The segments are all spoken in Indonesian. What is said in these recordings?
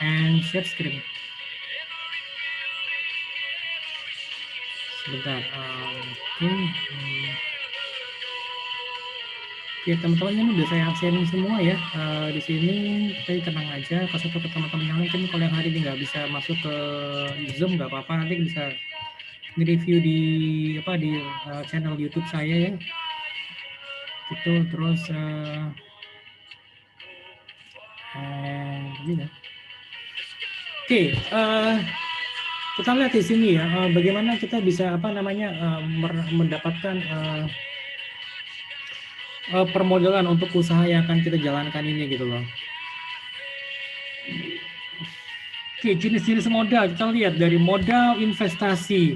and share screen. Sebentar. Oke, teman-teman ini udah saya sharing semua ya. Di sini tapi tenang aja. Kasih tahu ke teman-teman yang lain. Kalau yang hari ini nggak bisa masuk ke Zoom nggak apa-apa. Nanti bisa nge-review di channel YouTube saya ya. Gitu terus. Gini. Oke. Kita lihat di sini ya. Bagaimana kita bisa mendapatkan permodalan untuk usaha yang akan kita jalankan ini gitu loh. Oke, jenis-jenis modal kita lihat dari modal investasi.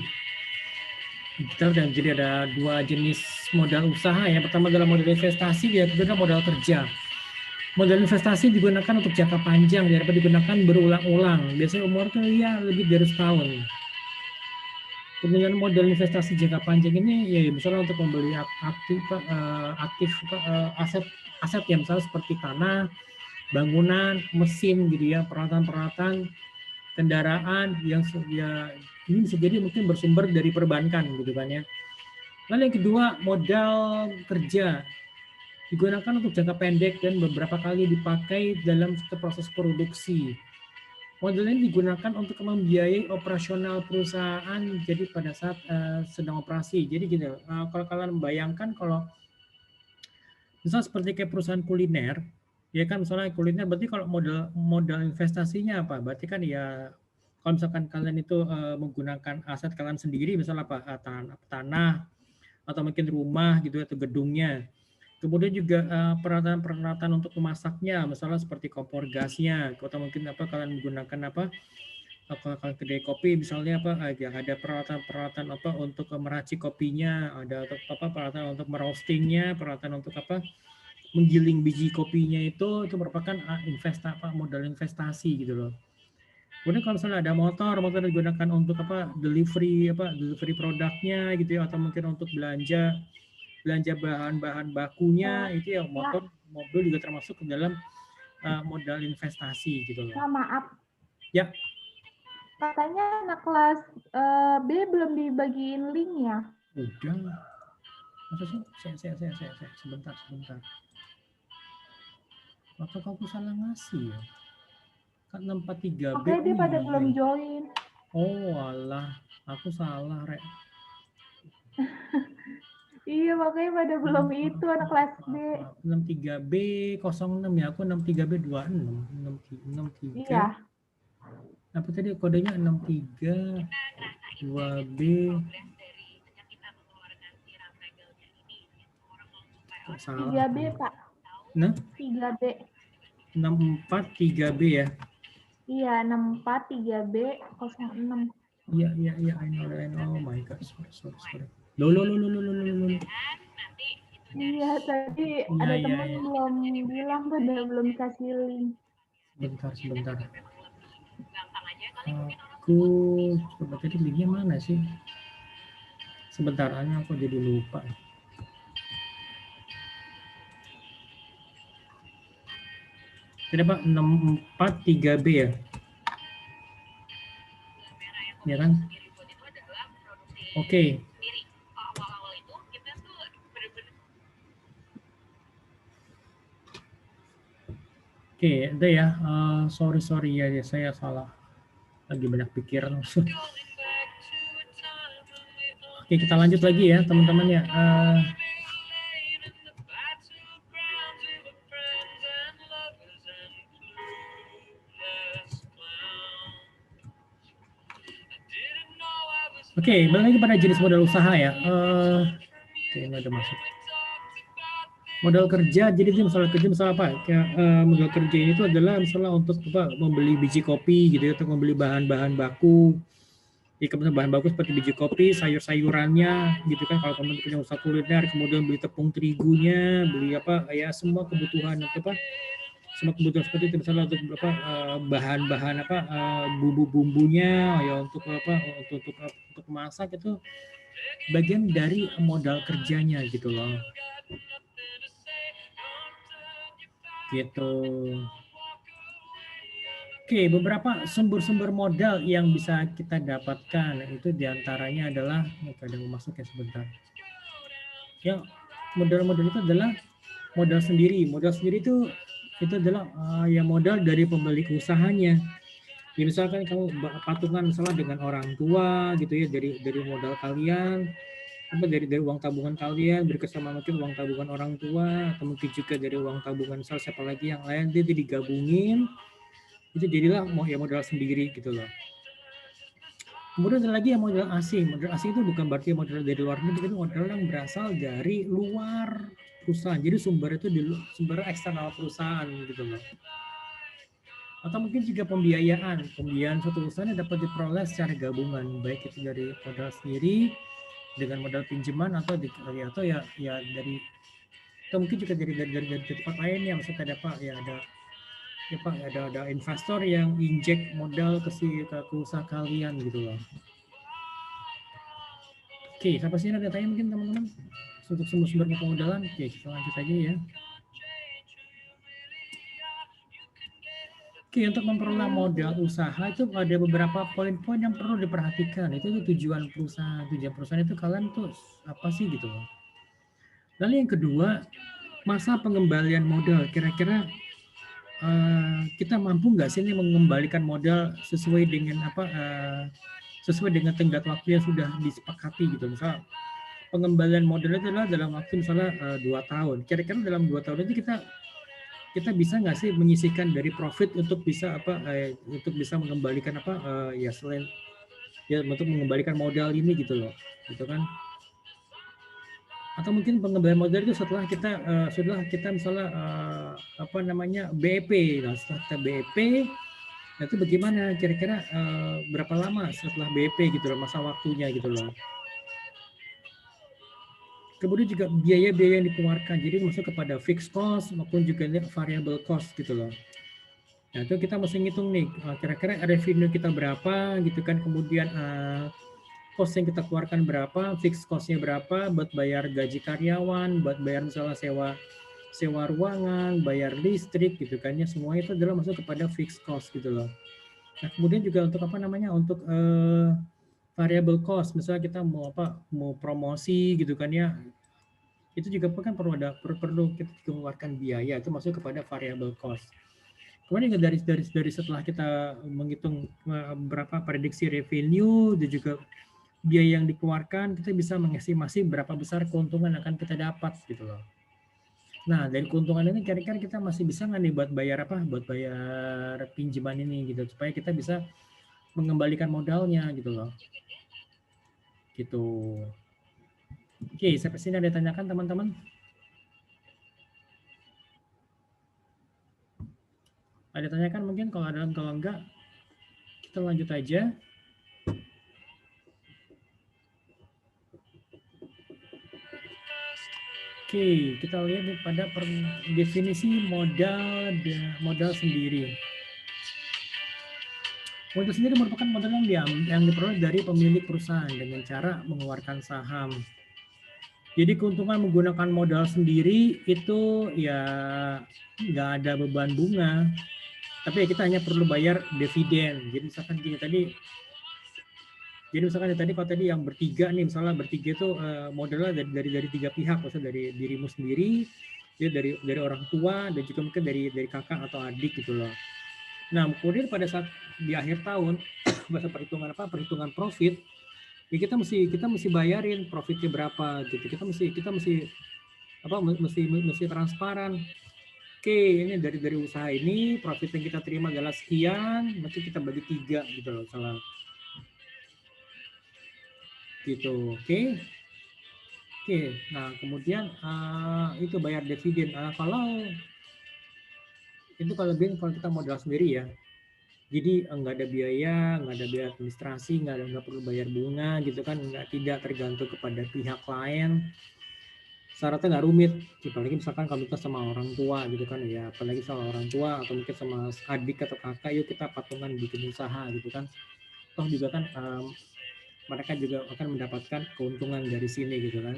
Kita udah jadi ada dua jenis modal usaha. Yang pertama adalah modal investasi, yang kedua adalah modal kerja. Modal investasi digunakan untuk jangka panjang daripada digunakan berulang-ulang. Biasanya umur tuh ya lebih dari setahun. Kemudian modal investasi jangka panjang ini ya misalnya untuk membeli aset yang misalnya seperti tanah, bangunan, mesin gitu ya, peralatan-peralatan, kendaraan yang ya ini bisa jadi mungkin bersumber dari perbankan gitu kan ya. Lalu yang kedua modal kerja digunakan untuk jangka pendek dan beberapa kali dipakai dalam proses produksi. Model ini digunakan untuk membiayai operasional perusahaan jadi pada saat sedang operasi. Jadi gitu, kalau kalian membayangkan kalau misal seperti kayak perusahaan kuliner, ya kan misalnya kuliner berarti kalau modal investasinya apa? Berarti kan ya kalau misalkan kalian itu menggunakan aset kalian sendiri, misalnya tanah atau mungkin rumah gitu atau gedungnya. Kemudian juga peralatan-peralatan untuk memasaknya, misalnya seperti kompor gasnya, atau mungkin kalian menggunakan kalau kedai kopi misalnya yang ada peralatan-peralatan untuk meracik kopinya, ada peralatan untuk merostingnya, peralatan untuk menggiling biji kopinya itu merupakan modal investasi gitu loh. Kemudian kalau misalnya ada motor digunakan untuk delivery produknya gitu ya, atau mungkin untuk belanja bahan-bahan bakunya itu ya mobil juga termasuk ke dalam modal investasi gitu loh. Maaf. Ya. Katanya anak kelas B belum dibagiin link ya? Udah. Masa sih? Saya. Sebentar. Atau aku salah ngasih ya? Kan 643B. Oke, dia pada belum join. Oh alah, aku salah, Rek. Iya, makanya pada belum itu anak kelas B. 63B 06 ya, aku 63B 26. 63. Iya. Apa tadi kodenya 63 2B. Salah. 3B, Pak. Nah? 3B. 643B ya? Iya, 643B 06. Iya, I know. Oh my God, sorry. Loh. Iya, tadi ada teman belum bilang, pada belum kasih link. Sebentar. Aku coba tadi linknya mana sih? Sebentar, aku jadi lupa. Kenapa 643B ya? Ya kan? Oke. Oke, ada ya. Sorry ya, saya salah. Lagi banyak pikiran. Oke, kita lanjut lagi ya, teman-teman ya. Oke, balik lagi pada jenis modal usaha ya. Oke, ini udah masuk. Modal kerja, jadi itu misalnya apa? Modal kerja itu adalah misalnya untuk membeli biji kopi gitu ya, atau membeli bahan-bahan baku. Ya, kemudian bahan baku seperti biji kopi, sayur-sayurannya gitu kan. Kalau teman punya usaha kuliner, kemudian beli tepung terigunya, beli semua kebutuhan semua kebutuhan seperti itu, misalnya untuk bahan-bahan bumbu-bumbunya ya untuk masak itu bagian dari modal kerjanya gitu loh. Gitu. Oke, beberapa sumber-sumber modal yang bisa kita dapatkan itu diantaranya adalah, ada yang masuk ya sebentar. Ya, modal-modal itu adalah modal sendiri. Modal sendiri itu adalah ya modal dari pemilik usahanya. Ya, misalkan kamu patungan misalnya dengan orang tua gitu ya, dari modal kalian, apa dari uang tabungan kalian bekerjasama mungkin uang tabungan orang tua atau mungkin juga dari uang tabungan misal siapa lagi yang lain itu digabungin, itu jadilah ya modal sendiri gitu loh. Kemudian ada lagi yang modal asing. Modal asing itu bukan berarti modal dari luar negeri, itu modal yang berasal dari luar perusahaan. Jadi sumber itu sumber eksternal perusahaan gitu loh. Atau mungkin juga pembiayaan suatu usaha dapat diperoleh secara gabungan, baik itu dari modal sendiri dengan modal pinjaman atau ya dari, atau mungkin juga dari tempat lain yang misalnya ada investor yang injek modal ke usaha kalian gitu loh. Oke, sampai sini ada tanya mungkin teman-teman untuk sumber-sumber pemodalan. Oke, kita lanjut aja ya. Oke, untuk memperoleh modal usaha itu ada beberapa poin-poin yang perlu diperhatikan. Itu tujuan perusahaan. Tujuan perusahaan itu kalian tuh apa sih gitu loh. Lalu yang kedua, masa pengembalian modal. Kira-kira kita mampu nggak sih ini mengembalikan modal sesuai dengan sesuai dengan tenggat waktu yang sudah disepakati gitu. Misal pengembalian modal itu adalah dalam waktu misalnya 2 tahun. Kira-kira dalam 2 tahun itu kita bisa nggak sih menyisihkan dari profit untuk bisa untuk bisa mengembalikan ya selain ya untuk mengembalikan modal ini gitu loh, gitu kan? Atau mungkin pengembalian modal itu setelah kita misalnya BEP. Nah, setelah kita BEP, nah itu bagaimana? Kira-kira berapa lama setelah BEP gitu loh, masa waktunya gitu loh. Kemudian juga biaya-biaya yang dikeluarkan, jadi masuk kepada fixed cost maupun juga variable cost gitu loh. Nah itu kita mesti ngitung nih, kira-kira revenue kita berapa gitu kan, kemudian cost yang kita keluarkan berapa, fixed cost-nya berapa, buat bayar gaji karyawan, buat bayar misalnya sewa ruangan, bayar listrik gitu kan ya, semuanya itu adalah masuk kepada fixed cost gitu loh. Nah kemudian juga untuk untuk variable cost, misalnya kita mau promosi gitu kan ya, itu juga kan perlu kita keluarkan biaya, itu masuk kepada variable cost. Kemudian dari setelah kita menghitung berapa prediksi revenue dan juga biaya yang dikeluarkan, kita bisa mengestimasi berapa besar keuntungan akan kita dapat gitu loh. Nah dari keuntungan ini kira-kira kita masih bisa nggak nih buat bayar buat bayar pinjaman ini gitu, supaya kita bisa mengembalikan modalnya gitu loh. Gitu. Oke, sampai sini ada tanyakan teman-teman? Ada tanyakan mungkin? Kalau enggak, kita lanjut aja. Oke, kita lihat pada definisi modal sendiri. Modal sendiri merupakan modal yang diperoleh dari pemilik perusahaan dengan cara mengeluarkan saham. Jadi keuntungan menggunakan modal sendiri itu ya nggak ada beban bunga, tapi ya kita hanya perlu bayar dividen. Jadi misalkan gini tadi, kalau tadi yang bertiga nih, misalnya bertiga itu modalnya dari 3 pihak, maksudnya dari dirimu sendiri, dari orang tua, dan juga mungkin dari kakak atau adik gitu loh. Nah kemudian pada saat di akhir tahun bahasa perhitungan profit, ya kita mesti bayarin profitnya berapa gitu. Kita mesti transparan. Oke, ini dari usaha ini profit yang kita terima adalah sekian, nanti kita bagi 3 gitu loh, salah. Gitu, oke. Nah kemudian itu bayar dividen. Kalau kita modal sendiri ya, jadi nggak ada biaya administrasi, nggak perlu bayar bunga gitu kan, tidak tergantung kepada pihak lain. Syaratnya nggak rumit, apalagi misalkan kalau kita sama orang tua gitu kan ya, apalagi sama orang tua atau mungkin sama adik atau kakak, yuk kita patungan bikin usaha gitu kan, toh juga kan mereka juga akan mendapatkan keuntungan dari sini gitu kan.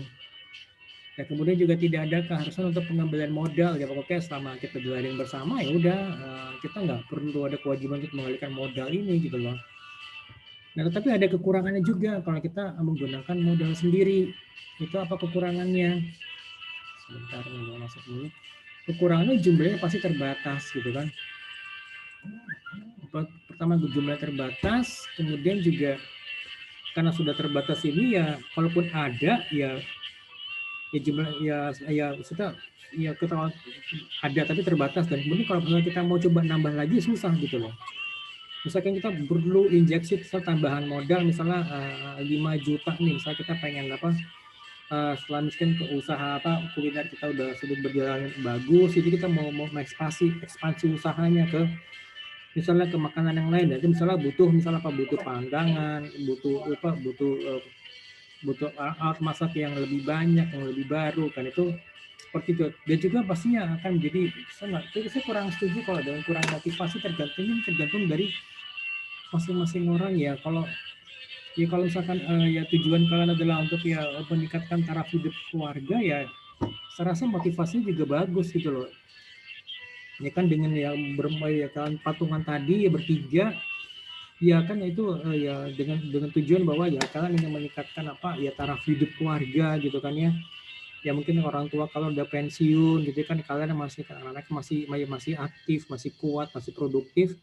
Ya, kemudian juga tidak ada keharusan untuk pengambilan modal ya, pokoknya selama kita belajar bersama ya udah, kita nggak perlu ada kewajiban untuk mengembalikan modal ini gitu loh. Nah, tetapi ada kekurangannya juga kalau kita menggunakan modal sendiri. Itu apa kekurangannya? Sebentar nih, mau masuk dulu. Kekurangannya jumlahnya pasti terbatas gitu kan. Pertama jumlah terbatas, kemudian juga karena sudah terbatas ini ya, kalaupun ada ya jumlah ya kita ya kita ada tapi terbatas, dan kemudian kalau misalnya kita mau coba nambah lagi susah gitu loh. Misalkan kita perlu injeksi tambahan modal misalnya 5 juta nih, misalnya kita pengen apa, setelah miskin ke usaha apa kuliner kita sudah berjalan bagus, jadi kita mau ekspansi usahanya ke misalnya ke makanan yang lain, jadi misalnya butuh pandangan, butuh alat masak yang lebih banyak, yang lebih baru kan, itu seperti itu. Dan juga pastinya akan menjadi, saya kurang setuju kalau dengan kurang motivasi, tergantung dari masing-masing orang ya. Kalau misalkan ya tujuan kalian adalah untuk ya meningkatkan taraf hidup keluarga ya, saya rasa motivasinya juga bagus gitu loh. Ya kan dengan ya bermain ya kan patungan tadi ya bertiga, ya kan itu ya dengan tujuan bahwa ya kalian ingin meningkatkan apa ya taraf hidup keluarga gitu kan ya. Ya mungkin orang tua kalau udah pensiun gitu kan, kalian masih anak-anak masih aktif, masih kuat, masih produktif.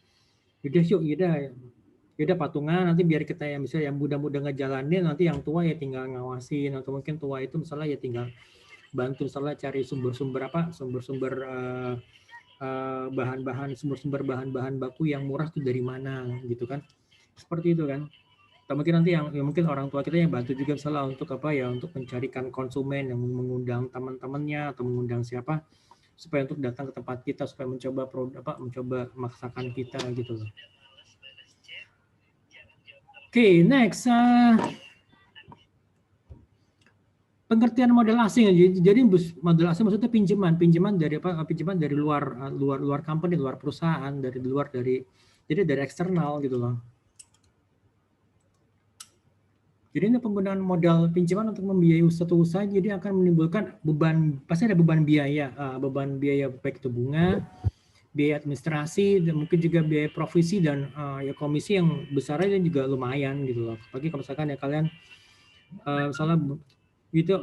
Yaudah patungan nanti biar kita yang bisa yang muda-muda ngejalanin, nanti yang tua ya tinggal ngawasin, atau mungkin tua itu misalnya ya tinggal bantu misalnya cari sumber-sumber bahan-bahan baku yang murah tuh dari mana gitu kan, seperti itu kan. Atau mungkin nanti yang ya mungkin orang tua kita yang bantu juga misalnya untuk apa ya, untuk mencarikan konsumen yang mengundang teman-temannya atau mengundang siapa supaya untuk datang ke tempat kita supaya mencoba memaksakan kita gitu loh. Oke, next. Pengertian modal asing. Jadi modal asing maksudnya pinjaman dari apa? Pinjaman dari luar company, luar perusahaan, jadi dari eksternal gitu loh. Jadi ini penggunaan modal pinjaman untuk membiayai suatu usaha, jadi akan menimbulkan pasti ada beban biaya baik itu bunga, biaya administrasi, dan mungkin juga biaya provisi dan ya komisi yang besarnya juga lumayan gitu loh. Apalagi kalau misalkan ya kalian misalnya itu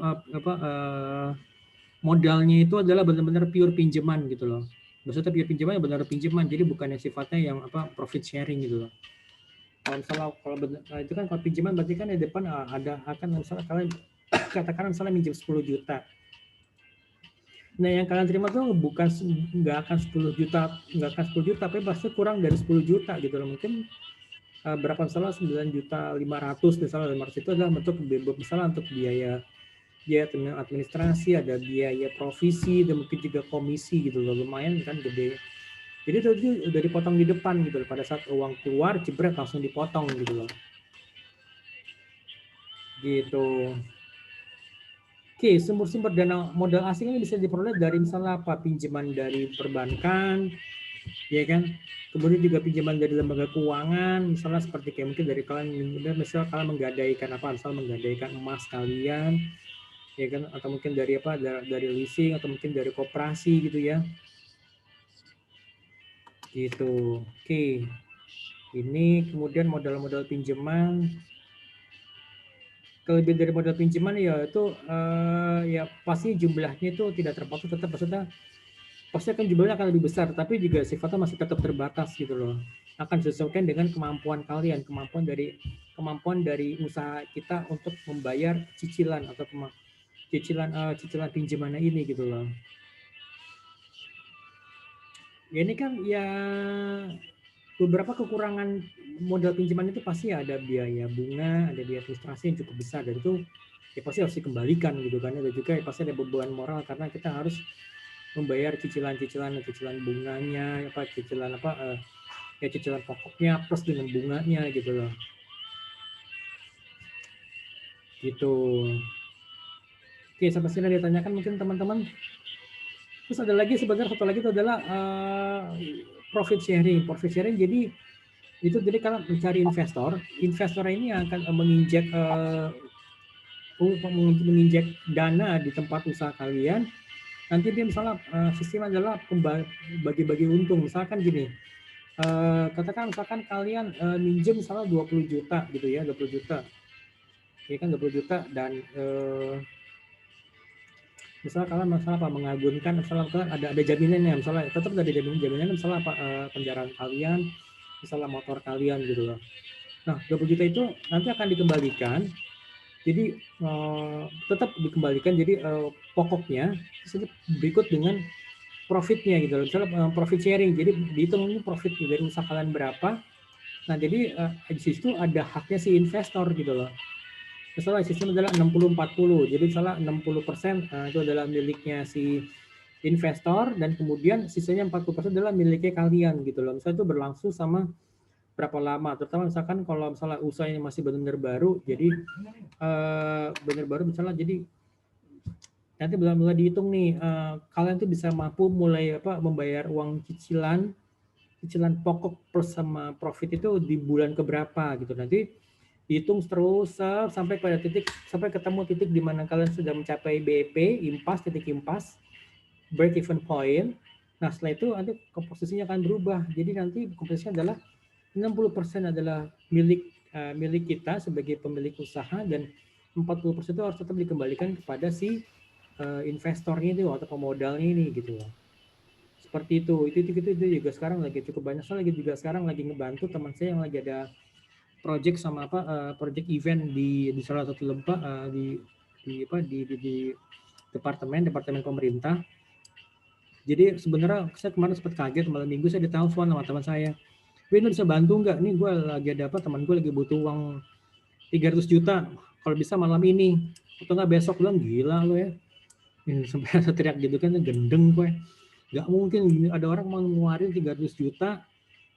modalnya itu adalah benar-benar pure pinjaman gitu loh. Maksudnya pure pinjaman benar pinjaman, jadi bukan yang sifatnya yang profit sharing gitu loh. Kalau itu kan kalau pinjaman berarti kan di depan akan misalnya kalian katakan misalnya minjem 10 juta. Nah, yang kalian terima tuh nggak akan 10 juta, tapi pasti kurang dari 10 juta gitu loh. Mungkin berapa misalnya 9 juta 500 misalnya, 500 itu adalah bentuk misalnya untuk biaya administrasi, ada biaya provisi, dan mungkin juga komisi gitu loh, lumayan kan gede. Jadi itu udah dipotong di depan gitu loh, pada saat uang keluar jebret langsung dipotong gitu loh. Gitu. Oke, sumber-sumber dana modal asing ini bisa diperoleh dari misalnya apa? Pinjaman dari perbankan, ya kan? Kemudian juga pinjaman dari lembaga keuangan, misalnya seperti kayak mungkin dari misalnya kalian menggadaikan menggadaikan emas kalian, ya kan? Atau mungkin dari dari leasing, atau mungkin dari koperasi gitu ya. Gitu. Oke. Ini kemudian modal-modal pinjaman. Kelebihan dari modal pinjaman ya itu ya pasti jumlahnya itu tidak terpatok, tetap maksudnya pasti akan jumlahnya akan lebih besar, tapi juga sifatnya masih tetap terbatas gitu loh. Akan disesuaikan dengan kemampuan kalian, kemampuan dari usaha kita untuk membayar cicilan atau cicilan pinjamannya ini gitu loh. Ya ini kan ya beberapa kekurangan modal pinjaman itu pasti ada biaya bunga, ada biaya administrasi yang cukup besar, dan itu ya pasti harus dikembalikan gitu kan. Dan juga ya pasti ada beban moral karena kita harus membayar cicilan bunganya, cicilan pokoknya plus dengan bunganya gitu loh. Gitu. Oke, sampai sini ditanyakan mungkin teman-teman. Terus ada lagi sebenarnya satu lagi itu adalah profit sharing. Jadi itu jadi kalau mencari investor ini akan menginjak menginjek dana di tempat usaha kalian, nanti dia misalnya sistem adalah bagi-bagi untung. Misalkan gini, katakan misalkan kalian minjem misalnya 20 juta gitu ya, 20 juta. Ya kan 20 juta dan misalnya kalian masalah apa mengagunkan, misalnya kalian ada jaminannya, misalnya tetap ada jaminannya, misalnya apa kendaraan kalian, misalnya motor kalian gitu loh. Nah 20 juta itu nanti akan dikembalikan, jadi tetap dikembalikan, jadi pokoknya berikut dengan profitnya gitu loh. Misalnya profit sharing, jadi dihitung ini profit dari usaha kalian berapa. Nah jadi di situ ada haknya si investor gitu loh. Misalnya sistem adalah 60-40, jadi misalnya 60% itu adalah miliknya si investor dan kemudian sisanya 40% adalah miliknya kalian gitu loh. Misalnya itu berlangsung sama berapa lama, terutama misalkan kalau misalnya usahanya masih benar-benar baru, jadi benar baru misalnya, jadi nanti benar-benar dihitung nih kalian tuh bisa mampu mulai membayar uang cicilan pokok plus sama profit itu di bulan keberapa gitu. Nanti dihitung terus sampai pada titik, sampai ketemu titik di mana kalian sudah mencapai BEP, titik impas, break even point. Nah setelah itu nanti komposisinya akan berubah. Jadi nanti komposisinya adalah 60% adalah milik kita sebagai pemilik usaha dan 40% itu harus tetap dikembalikan kepada si investornya itu atau pemodalnya ini gitu loh. Seperti itu juga sekarang lagi cukup banyak. Saya juga sekarang lagi ngebantu teman saya yang lagi ada project sama project event di salah satu lembaga di departemen pemerintah. Jadi sebenarnya saya kemarin sempat kaget, malam minggu saya ditelepon sama teman saya, "Win, lu bisa bantu nggak? Nih gue lagi ada teman gue lagi butuh uang 300 juta, kalau bisa malam ini atau nggak besok." Bilang, "Gila lo ya." Sampai teriak gitu kan, gendeng gue. Nggak mungkin ada orang mau ngeluarin 300 juta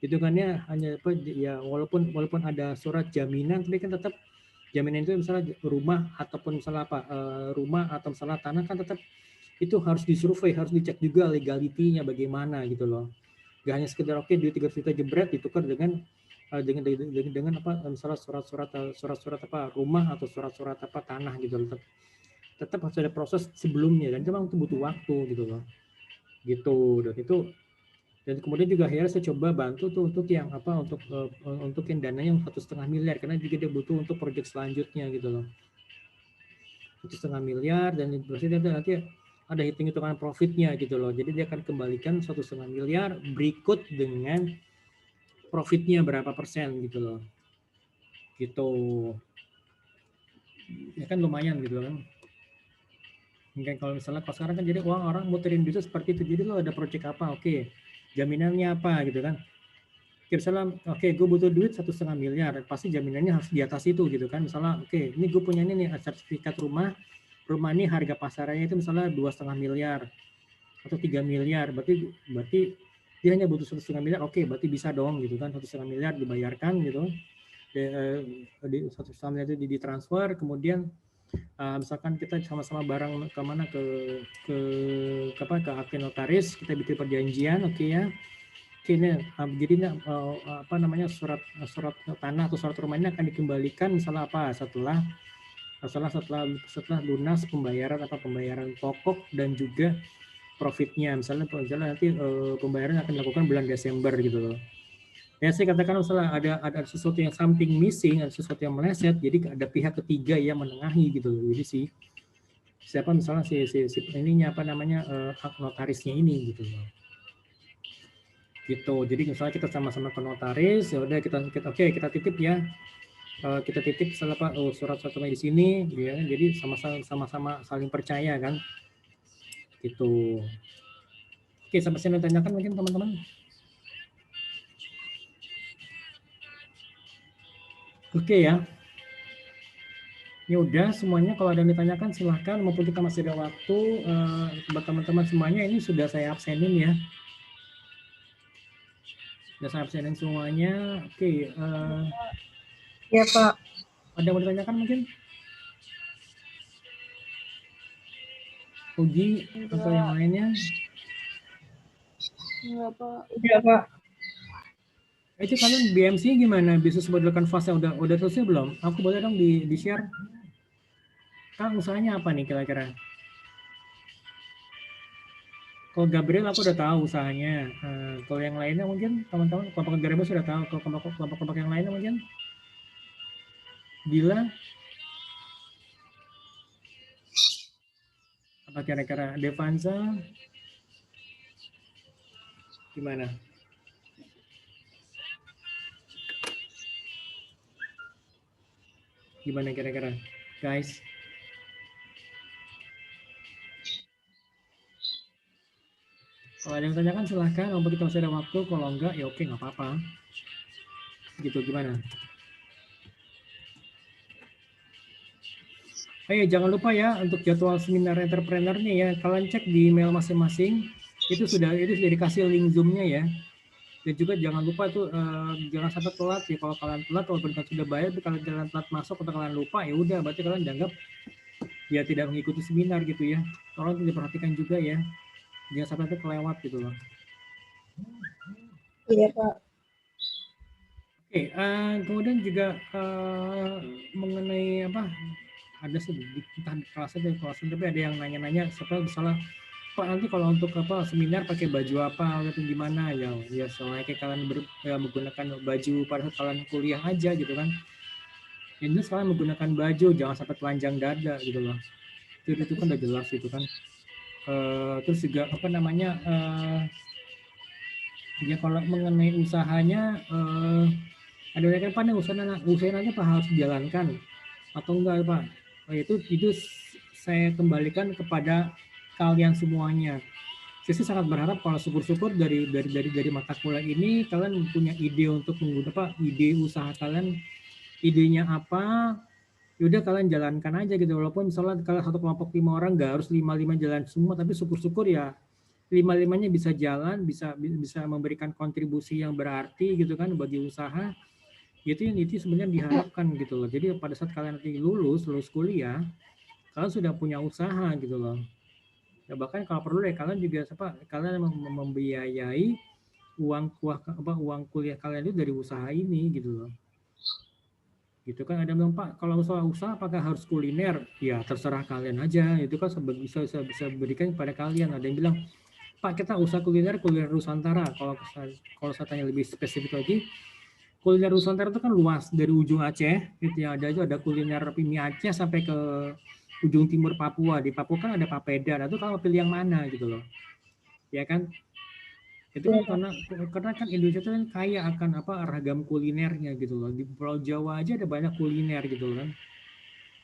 itu kan ya, hanya ya walaupun ada surat jaminan, tapi kan tetap jaminan itu misalnya rumah ataupun misalnya rumah atau misalnya tanah kan tetap itu harus disurvei, harus dicek juga legalitinya bagaimana gitu loh. Gak hanya sekedar oke duit 300 juta jebret ditukar dengan misalnya surat-surat rumah atau surat-surat tanah gitu loh. Tetap harus ada proses sebelumnya dan memang itu butuh waktu gitu loh. Gitu, dan kemudian juga akhirnya saya coba bantu tuh untuk yang untuk yang dananya yang 1,5 miliar karena juga dia butuh untuk proyek selanjutnya gitu loh. 1,5 miliar dan nanti ada hitung-hitungan profitnya gitu loh. Jadi dia akan kembalikan 1,5 miliar berikut dengan profitnya berapa persen gitu loh. Gitu. Ya kan lumayan gitu kan. Mungkin kalau misalnya kalau sekarang kan jadi uang orang muterin bisnis seperti itu. Jadi lo ada proyek apa? Oke. Jaminannya apa gitu kan. Misalnya, oke, gue butuh duit 1,5 miliar, pasti jaminannya harus di atas itu gitu kan. Misalnya, oke, ini gue punya ini nih sertifikat rumah ini harga pasarnya itu misalnya 2,5 miliar atau 3 miliar, berarti dia hanya butuh 1,5 miliar, oke, berarti bisa dong gitu kan, 1,5 miliar dibayarkan gitu, 1,5 miliar itu ditransfer, kemudian misalkan kita sama-sama bareng kemana ke akte notaris, kita bikin perjanjian, oke ya. Ini jadi surat tanah atau surat rumah ini akan dikembalikan misalnya setelah lunas pembayaran pokok dan juga profitnya, misalnya nanti pembayaran akan dilakukan bulan Desember gitu loh. Ya saya katakan misalnya ada sesuatu yang something missing, ada sesuatu yang meleset, jadi ada pihak ketiga yang menengahi gitu loh. Jadi siapa misalnya si ininya hak notarisnya ini gitu loh. Gitu. Jadi misalnya kita sama-sama ke notaris, ya udah kita titip ya. Kita titip misalnya surat-suratnya di sini ya. Jadi sama-sama saling percaya kan. Gitu. Oke, sampai sini tanyakan mungkin teman-teman. Oke ya. Ya udah semuanya, kalau ada yang ditanyakan silahkan, maupun kita masih ada waktu buat teman-teman semuanya. Ini sudah saya absenin ya. Sudah saya absenin semuanya. Oke. Ya Pak. Ada yang mau ditanyakan mungkin? Uji atau yang lainnya? Enggak Pak. Iya Pak. Itu kalian BMC gimana? Bisnis model kanvasnya udah selesai belum? Aku boleh dong di share? Kang usahanya apa nih kira-kira? Kalau Gabriel aku udah tahu usahanya. Kalau yang lainnya mungkin teman-teman kelompok Gabriel sudah tahu. Kalau kelompok yang lainnya mungkin Bila apa kira-kira Devansa gimana? Gimana kira-kira, guys? Kalau ada yang tanyakan silahkan, kalau kita masih ada waktu, kalau enggak ya oke, nggak apa-apa. Gitu, gimana? Jangan lupa ya untuk jadwal seminar entrepreneurnya ya, kalian cek di email masing-masing, itu sudah dikasih link Zoom-nya ya. Dan juga jangan lupa tuh jangan sampai telat ya, kalau kalian telat walaupun kalian sudah bayar, tapi kalau kalian telat masuk atau kalian lupa ya udah berarti kalian dianggap ya tidak mengikuti seminar gitu ya. Tolong diperhatikan juga ya. Jangan sampai itu kelewat gitu loh. Iya, Pak. Oke, kemudian juga mengenai apa? Ada sedikit entah di kelas aja tapi ada yang nanya-nanya siapa misalnya Pak nanti kalau untuk apa seminar pakai baju apa atau gimana ya soalnya kayak kalian menggunakan baju pada saat kalian kuliah aja gitu kan. Ini kalian menggunakan baju jangan sampai telanjang dada gitu loh. Itu kan udah jelas gitu kan. Terus juga apa namanya ya kalau mengenai usahanya ada yang kan usahanya Pak harus dijalankan atau enggak Pak? Itu saya kembalikan kepada kalian semuanya. Saya sih sangat berharap kalau syukur-syukur dari mata kuliah ini kalian punya ide untuk menggunakan ide usaha kalian, idenya apa, yaudah kalian jalankan aja gitu. Walaupun misalnya kalau satu kelompok 5 orang nggak harus 5 jalan semua, tapi syukur-syukur ya 5-5-nya bisa jalan, bisa memberikan kontribusi yang berarti gitu kan bagi usaha. Itu sebenarnya diharapkan gitu loh. Jadi pada saat kalian nanti lulus kuliah, kalian sudah punya usaha gitu loh. Ya, bahkan kalau perlu deh kalian juga kalian membiayai uang kuliah kalian itu dari usaha ini gitu loh. Gitu kan ada yang Pak kalau usaha apakah harus kuliner? Ya terserah kalian aja. Itu kan bisa berikan kepada kalian. Ada yang bilang Pak kita usaha kuliner Nusantara. Kalau saya tanya lebih spesifik lagi, kuliner Nusantara itu kan luas dari ujung Aceh, gitu ya ada kuliner mie Aceh sampai ke ujung timur Papua. Di Papua kan ada papeda. Nah, itu kalau pilih yang mana gitu loh, ya kan? Itu kan karena kan Indonesia itu kan kaya akan ragam kulinernya gitu loh. Di Pulau Jawa aja ada banyak kuliner gitu loh kan.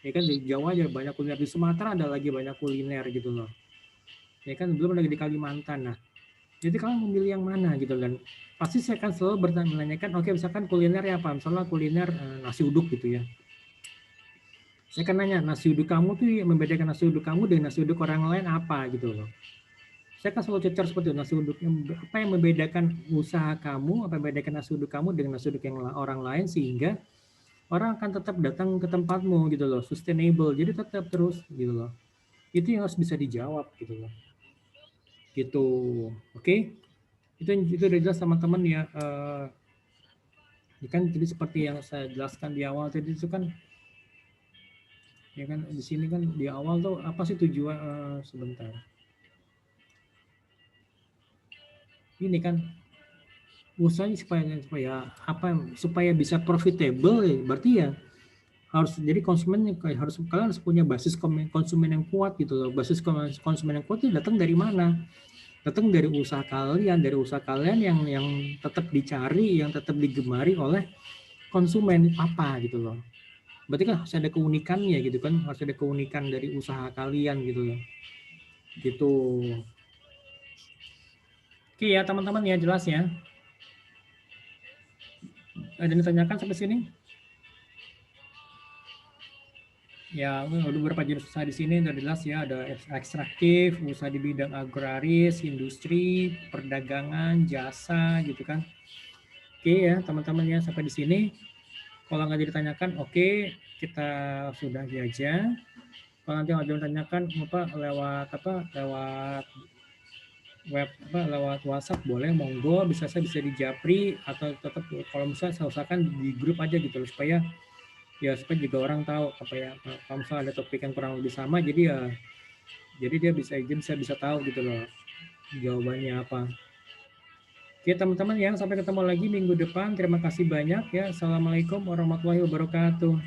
Ya kan di Jawa aja banyak kuliner, di Sumatera ada lagi banyak kuliner gitu loh. Ya kan belum lagi di Kalimantan. Nah, jadi kalian memilih yang mana gitu kan? Pasti saya akan selalu menanyakan, oke misalkan kuliner ya apa? Misalnya kuliner nasi uduk gitu ya. Saya akan nanya, nasi uduk kamu tuh membedakan nasi uduk kamu dengan nasi uduk orang lain apa gitu loh. Saya akan selalu cecer seperti itu, nasi uduk apa yang membedakan usaha kamu, apa yang membedakan nasi uduk kamu dengan nasi uduk yang orang lain sehingga orang akan tetap datang ke tempatmu gitu loh, sustainable. Jadi tetap terus gitu loh. Itu yang harus bisa dijawab gitu loh. Gitu. Oke? Itu udah jelas teman-teman ya. Kan jadi seperti yang saya jelaskan di awal tadi itu kan ya kan di sini kan di awal tuh apa sih tujuan sebentar. Ini kan usahanya supaya bisa profitable ya, berarti ya harus jadi kalian harus punya basis konsumen yang kuat gitu loh. Basis konsumen yang kuat itu datang dari mana? Datang dari usaha kalian yang tetap dicari, yang tetap digemari oleh konsumen apa gitu loh. Berarti kan harus ada keunikannya gitu kan, harus ada keunikan dari usaha kalian gitu loh. Gitu. Oke ya teman-teman ya jelas ya. Ada yang ditanyakan sampai sini? Ya, udah beberapa jenis usaha di sini udah jelas ya, ada ekstraktif, usaha di bidang agraris, industri, perdagangan, jasa gitu kan. Oke ya teman-teman ya sampai di sini. Kalau nggak ditanyakan, oke kita sudah aja. Kalau nanti ada yang ditanyakan lewat web lewat WhatsApp boleh, monggo saya bisa di japri atau tetap kalau misalnya saya usahakan di grup aja gitu loh supaya ya supaya juga orang tahu apa ya, kalau misalnya ada topik yang kurang lebih sama, jadi dia bisa izin, saya bisa tahu gitu loh jawabannya apa. Oke teman-teman ya, sampai ketemu lagi minggu depan. Terima kasih banyak ya. Assalamualaikum warahmatullahi wabarakatuh.